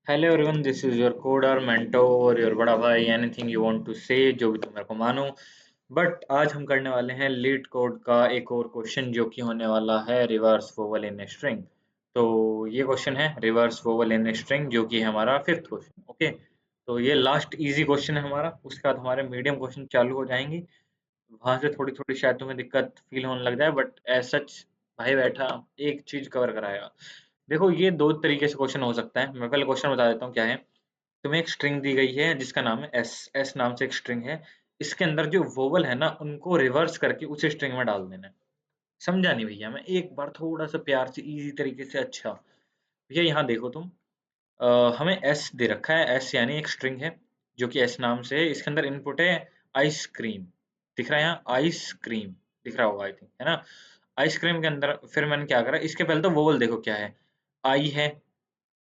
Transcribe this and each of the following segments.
Hello everyone, this is your coder mentor, your बड़ा भाई। Anything you want to से, जो भी तुम मेरे को मानो। बट आज हम करने वाले हैं लीड कोड का एक और क्वेश्चन, जो कि होने वाला है रिवर्स वोवल इन स्ट्रिंग। तो ये क्वेश्चन है रिवर्स वोवल इन स्ट्रिंग, जो कि हमारा फिफ्थ क्वेश्चन। ओके, तो ये लास्ट इजी क्वेश्चन है हमारा। उसके बाद हमारे मीडियम क्वेश्चन चालू हो जाएंगे। वहां से थोड़ी थोड़ी शायद तुम्हें दिक्कत फील होने लग जाए, बट एज सच भाई बैठा एक चीज कवर कराएगा। देखो, ये दो तरीके से क्वेश्चन हो सकता है। मैं पहले क्वेश्चन बता देता हूँ क्या है। तुम्हें एक स्ट्रिंग दी गई है जिसका नाम है एस। एस नाम से एक स्ट्रिंग है। इसके अंदर जो वोवल है ना, उनको रिवर्स करके उसी स्ट्रिंग में डाल देना है। समझा नहीं भैया? मैं एक बार थोड़ा सा प्यार से इजी तरीके से। अच्छा भैया, यहाँ देखो तुम। हमें एस दे रखा है। एस यानी एक स्ट्रिंग है जो कि एस नाम से है। इसके अंदर इनपुट है आइसक्रीम। दिख रहा है यहाँ आइसक्रीम? दिख रहा होगा आई थिंक, है ना? आइसक्रीम के अंदर फिर मैंने क्या करा, इसके पहले तो वोवल देखो क्या है। आई है,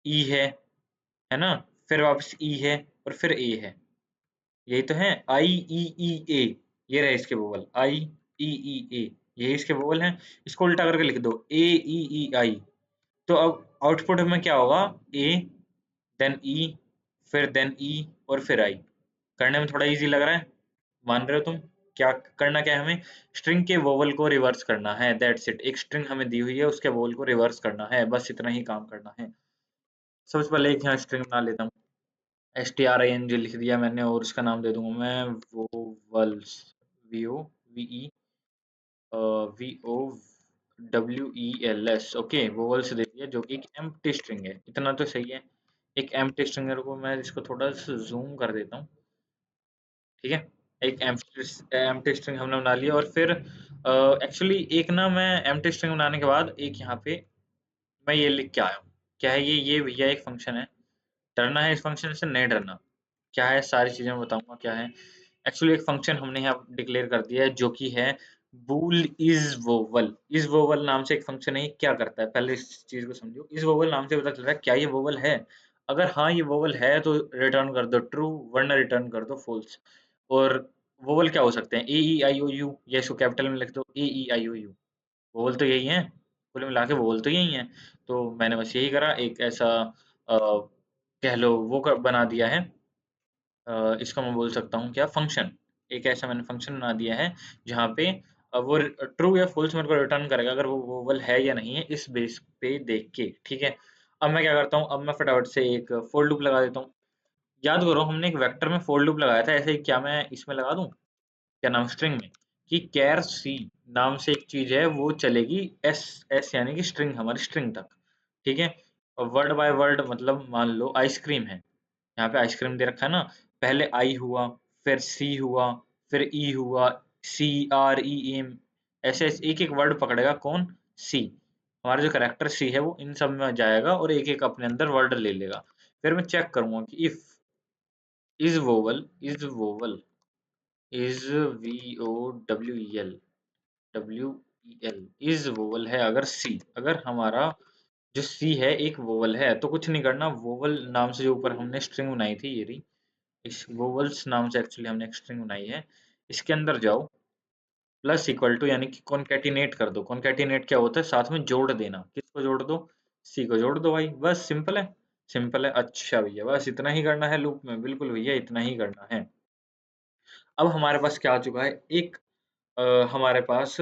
ई है ना? फिर वापस ई है और फिर ए है। यही तो है, आई ई ई ए। ये रहे इसके वोवल, आई ई ई ए। ये इसके वोवल हैं। इसको उल्टा करके लिख दो, ए ई ई आई। तो अब आउटपुट में क्या होगा? ए, देन ई, फिर देन ई, और फिर आई। करने में थोड़ा इजी लग रहा है? मान रहे हो तुम? क्या करना क्या है हमें? स्ट्रिंग के वोवल को रिवर्स करना है, दैट्स इट। एक स्ट्रिंग हमें दी हुई है, उसके वोवल को रिवर्स करना है, बस इतना ही काम करना है। सबसे पहले एक यहाँ स्ट्रिंग बना लेता हूँ। string लिख दिया मैंने, और इसका नाम दे दूंगा मैं vowels. V O V E V O W E L S. Okay, vowels दे दिया, जो कि एक एम्प्टी स्ट्रिंग है। इतना तो सही है। एक एम्प्टी स्ट्रिंग को मैं इसको थोड़ा सा जूम कर देता हूँ। ठीक है, एक एम्प्टी स्ट्रिंग हमने बना लिया। और फिर एक्चुअली एक ना, मैं एम्प्टी स्ट्रिंग बनाने के बाद एक यहाँ पे मैं ये लिख के आया हूँ। क्या है ये भैया एक फंक्शन है। डरना है इस फंक्शन से? नहीं डरना। क्या है, सारी चीजें मैं बताऊंगा क्या है। एक्चुअली एक फंक्शन हमने यहाँ डिक्लेयर कर दिया है, जो कि है बूल इज वोवल। इज वोवल नाम से एक फंक्शन है। ये क्या करता है, पहले इस चीज को समझो। इज वोवल नाम से पता चल रहा है क्या ये वोवल है। अगर हाँ ये वोवल है तो रिटर्न कर दो ट्रू, वरना रिटर्न कर दो फॉल्स। और वोवल क्या हो सकते हैं? ए ई आई ओ यू, या इसको कैपिटल में लिख दो, ए ई आई ओ यू। वोवल तो यही है, कुल मिला के वोवल तो यही है। तो मैंने बस यही करा, एक ऐसा कह लो वो बना दिया है। इसको मैं बोल सकता हूँ क्या, फंक्शन। एक ऐसा मैंने फंक्शन बना दिया है जहाँ पे वो ट्रू या फॉल्स मेरे को रिटर्न करेगा, अगर वो वोवल है या नहीं है, इस बेस पे देख के। ठीक है, अब मैं क्या करता हूँ, अब मैं फटाफट से एक फोर लूप लगा देता हूँ। याद करो, हमने एक वेक्टर में फोर लूप लगाया था, ऐसे ही क्या मैं इसमें लगा दूं? क्या नाम, स्ट्रिंग में? कि कैर सी नाम से एक चीज है, वो चलेगी एस। एस यानी कि स्ट्रिंग, हमारी स्ट्रिंग तक। ठीक है, और वर्ड बाय वर्ड, मतलब मान लो आइसक्रीम है। यहाँ पे आइसक्रीम दे रखा है ना। पहले आई हुआ, फिर सी हुआ, फिर ई हुआ, सी आर ई एम। ऐसे एक एक वर्ड पकड़ेगा कौन? सी। हमारा जो करेक्टर सी है वो इन सब में जाएगा और एक एक अपने अंदर वर्ड ले लेगा। फिर मैं चेक करूंगा कि if is vowel is V O W E L is vowel है, अगर सी, अगर हमारा जो सी है एक वोवल है, तो कुछ नहीं करना। वोवल नाम से जो ऊपर हमने स्ट्रिंग बनाई थी, ये रही। इस वोवल्स नाम से एक्चुअली हमने एक स्ट्रिंग बनाई है। इसके अंदर जाओ, प्लस इक्वल टू यानी कि कॉन्कैटिनेट कर दो। कॉन्कैटिनेट क्या होता है? साथ में जोड़ देना। किसको जोड़ दो? सी को जोड़ दो भाई, बस सिंपल है। सिंपल है। अच्छा भैया, बस इतना ही करना है लूप में? बिल्कुल भैया, इतना ही करना है। अब हमारे पास क्या आ चुका है? एक हमारे पास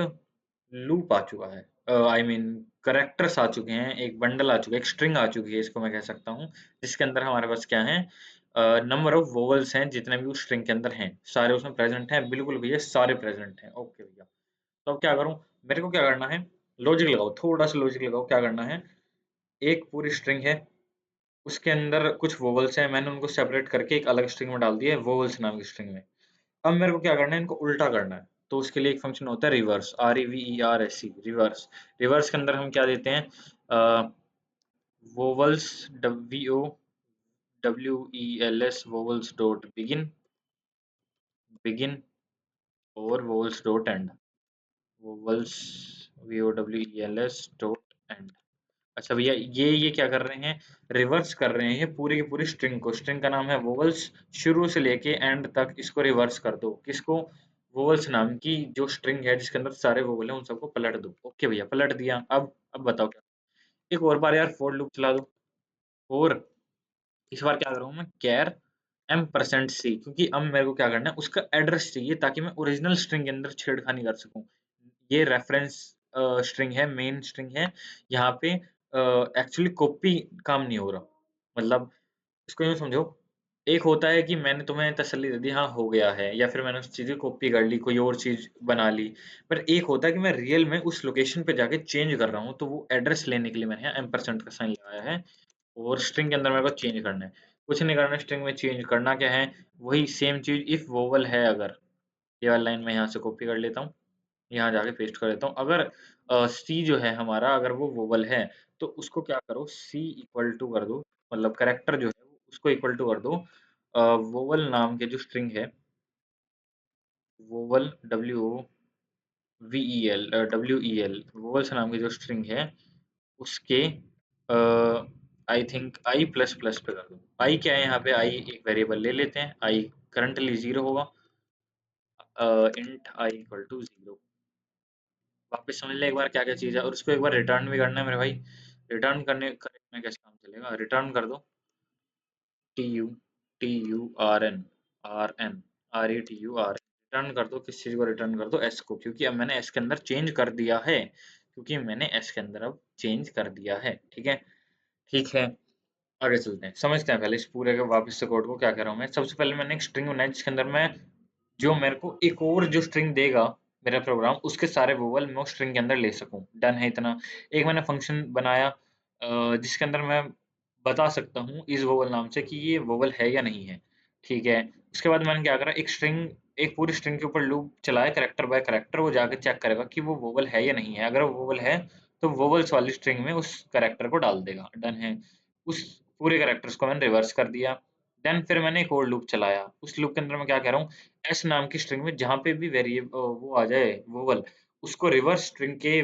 लूप आ चुका है। आई मीन करेक्टर्स आ चुके हैं, एक बंडल आ चुका है, एक स्ट्रिंग आ चुकी है, इसको मैं कह सकता हूँ। जिसके अंदर हमारे पास क्या है, नंबर ऑफ वोवल्स हैं, जितने भी उस स्ट्रिंग के अंदर हैं सारे उसमें प्रेजेंट हैं। बिल्कुल भैया, सारे प्रेजेंट हैं। ओके भैया, तो अब क्या करूँ? मेरे को क्या करना है? लॉजिक लगाओ, थोड़ा सा लॉजिक लगाओ। क्या करना है? एक पूरी स्ट्रिंग है, उसके अंदर कुछ वोवल्स हैं, मैंने उनको सेपरेट करके एक अलग स्ट्रिंग में डाल दिया है, वोवल्स नाम की स्ट्रिंग में। अब मेरे को क्या करना है? इनको उल्टा करना है। तो उसके लिए एक फंक्शन होता है reverse, R E V E R S E, reverse. Reverse के अंदर हम क्या देते हैं? Vowels, V O W E L S, vowels dot begin, begin, और vowels dot end, vowels V O W E L S dot end. अच्छा भैया, ये क्या कर रहे हैं? रिवर्स कर रहे हैं पूरी की पूरी स्ट्रिंग को। स्ट्रिंग का नाम है वोवल्स। शुरू से लेके एंड तक इसको रिवर्स कर दो। किसको? वोवल्स नाम की जो स्ट्रिंग है, जिसके अंदर सारे वोवल हैं, उन सबको पलट दो। ओके भैया, पलट दिया। अब बताओ क्या? एक और बार यार फोर लूप चला दो। फोर इस बार क्या करूँगा मैं, कैर m%c, क्योंकि अब मेरे को क्या करना है, उसका एड्रेस चाहिए ताकि मैं ओरिजिनल स्ट्रिंग के अंदर छेड़खानी कर सकूँ। ये रेफरेंस स्ट्रिंग है, मेन स्ट्रिंग है। यहाँ पे एक्चुअली कॉपी काम नहीं हो रहा। मतलब इसको यूँ समझो, एक होता है कि मैंने तुम्हें तसल्ली दे दी, हाँ हो गया है, या फिर मैंने उस चीज़ की कॉपी कर ली, कोई और चीज़ बना ली। पर एक होता है कि मैं रियल में उस लोकेशन पे जाके चेंज कर रहा हूँ, तो वो एड्रेस लेने के लिए मैंने यहाँ एम्परसेंड का साइन लगाया है और स्ट्रिंग के अंदर मेरे को चेंज करना है। कुछ नहीं करना है स्ट्रिंग में, चेंज करना क्या है, वही सेम चीज़ इफ वोवल है अगर, ये वाली लाइन मैं यहाँ से कॉपी कर लेता हूँ, यहाँ जाके पेस्ट कर देता हूँ। अगर सी जो है हमारा, अगर वो वोवल है, तो उसको क्या करो, सी इक्वल टू कर दो, मतलब करेक्टर जो है उसको इक्वल टू कर दो वोवल नाम के जो स्ट्रिंग है, वोवल WEL वोवल्स नाम की जो स्ट्रिंग है उसके I think I plus plus पे कर दो। आई क्या है यहाँ पे, आई एक वेरिएबल ले लेते हैं, आई करंटली 0 होगा, इंट आई इक्वल टू 0। वापस समझ ले एक बार क्या क्या चीज़ है, और उसको एक बार रिटर्न भी करना है मेरे भाई। रिटर्न करने में कैसे काम चलेगा, रिटर्न कर दो TURN रिटर्न कर दो, किस चीज़ को रिटर्न कर दो, एस को, क्योंकि अब मैंने एस के अंदर चेंज कर दिया है, क्योंकि मैंने एस के अंदर अब चेंज कर दिया है। ठीक है, ठीक है, आगे चलते हैं, समझते हैं पहले इस पूरे के वापस से कोड को। क्या कह रहा हूँ मैं, सबसे पहले मैंने एक स्ट्रिंग बनाई जिसके अंदर मैं, जो मेरे को एक और जो स्ट्रिंग देगा मेरा प्रोग्राम, उसके सारे वोवल मैं उस स्ट्रिंग के अंदर ले सकूं। डन है इतना। एक मैंने फंक्शन बनाया जिसके अंदर मैं बता सकता हूँ इस वोवल नाम से कि ये वोवल है या नहीं है। ठीक है, उसके बाद मैंने क्या करा, एक पूरी स्ट्रिंग के ऊपर लूप चलाया, करेक्टर बाय करेक्टर, वो जाके चेक करेगा कि वो वोवल है या नहीं है। अगर वो वोवल है तो वोवल्स वाली स्ट्रिंग में उस करेक्टर को डाल देगा। डन है, उस पूरे करेक्टर्स को मैंने रिवर्स कर दिया। देन फिर मैंने एक और लूप चलाया, उस लूप के अंदर मैं क्या कह रहा हूँ, एस नाम की स्ट्रिंग में जहाँ पे भी वेरिएबल वो आ जाए वोवल, उसको रिवर्स स्ट्रिंग के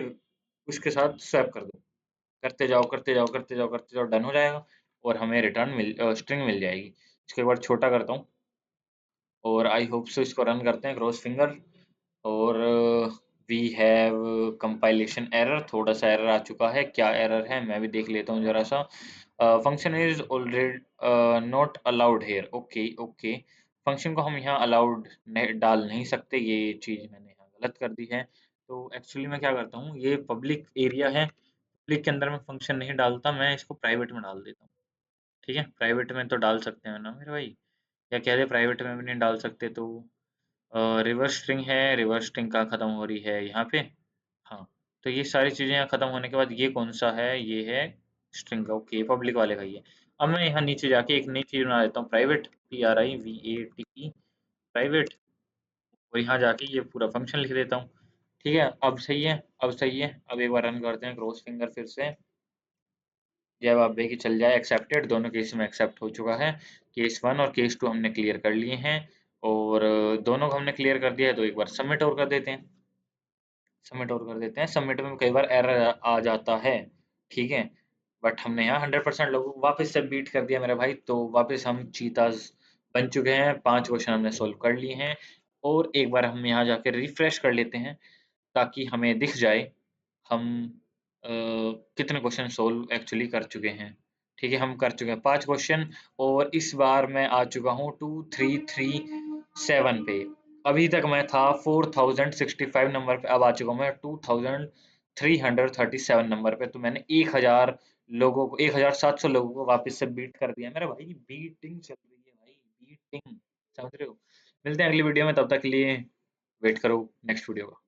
उसके साथ स्वैप कर दो, करते जाओ करते जाओ करते जाओ करते जाओ, डन हो जाएगा और हमें स्ट्रिंग मिल जाएगी। इसको एक बार छोटा करता हूँ और आई होप सो इसको रन करते हैं, क्रॉस फिंगर। और वी हैव कंपाइलेशन एरर, थोड़ा सा एरर आ चुका है, क्या एरर है मैं भी देख लेता हूँ जरा सा। Function is already not allowed here, okay okay, function को हम यहाँ अलाउड डाल नहीं सकते, ये चीज़ मैंने यहाँ गलत कर दी है। तो एक्चुअली मैं क्या करता हूँ, ये पब्लिक एरिया है, पब्लिक के अंदर मैं फंक्शन नहीं डालता, मैं इसको प्राइवेट में डाल देता हूँ। ठीक है, प्राइवेट में तो डाल सकते हैं ना मेरे भाई, या कह दे प्राइवेट में भी नहीं डाल सकते तो रिवर्स स्ट्रिंग है, रिवर्स स्ट्रिंग कहाँ खत्म हो रही है, यहाँ पे। हाँ, तो ये सारी चीज़ें यहाँ खत्म होने के बाद ये कौन सा है, ये है स्ट्रिंग का, ओके पब्लिक वाले का ही है। अब मैं यहाँ नीचे जाके एक नई चीज़ बना देता हूँ, प्राइवेट, PRIVATE प्राइवेट, और यहाँ जाके ये पूरा फंक्शन लिख देता हूँ। ठीक है, अब सही है, अब सही है। अब एक बार रन करते हैं क्रॉस फिंगर फिर से, जब आप देखिए चल जाए एक्सेप्टेड, दोनों केस में एक्सेप्ट हो चुका है। केस 1 और केस 2 हमने क्लियर कर लिए हैं, और दोनों को हमने क्लियर कर दिया है, तो एक बार सबमिट और कर देते हैं। सबमिट और कर देते हैं, सबमिट में कई बार एरर आ जाता है। ठीक है, बट हमने यहाँ 100% लोगों को वापस से बीट कर दिया मेरे भाई, तो वापस हम चीताज बन चुके हैं, 5 क्वेश्चन हमने सोल्व कर लिए हैं। और एक बार हम यहाँ जाकर रिफ्रेश कर लेते हैं ताकि हमें दिख जाए हम कितने क्वेश्चन सोल्व एक्चुअली कर चुके हैं। ठीक है, हम कर चुके हैं 5 क्वेश्चन, और इस बार मैं आ चुका हूँ 2337 पे। अभी तक मैं था 4065 नंबर पे, अब आ चुका हूँ मैं 2337 नंबर पे। तो मैंने 1700 लोगों को वापस से बीट कर दिया मेरा भाई, बीटिंग चल रही है भाई, बीटिंग, समझ रहे हो। मिलते हैं अगली वीडियो में, तब तक के लिए वेट करो नेक्स्ट वीडियो का।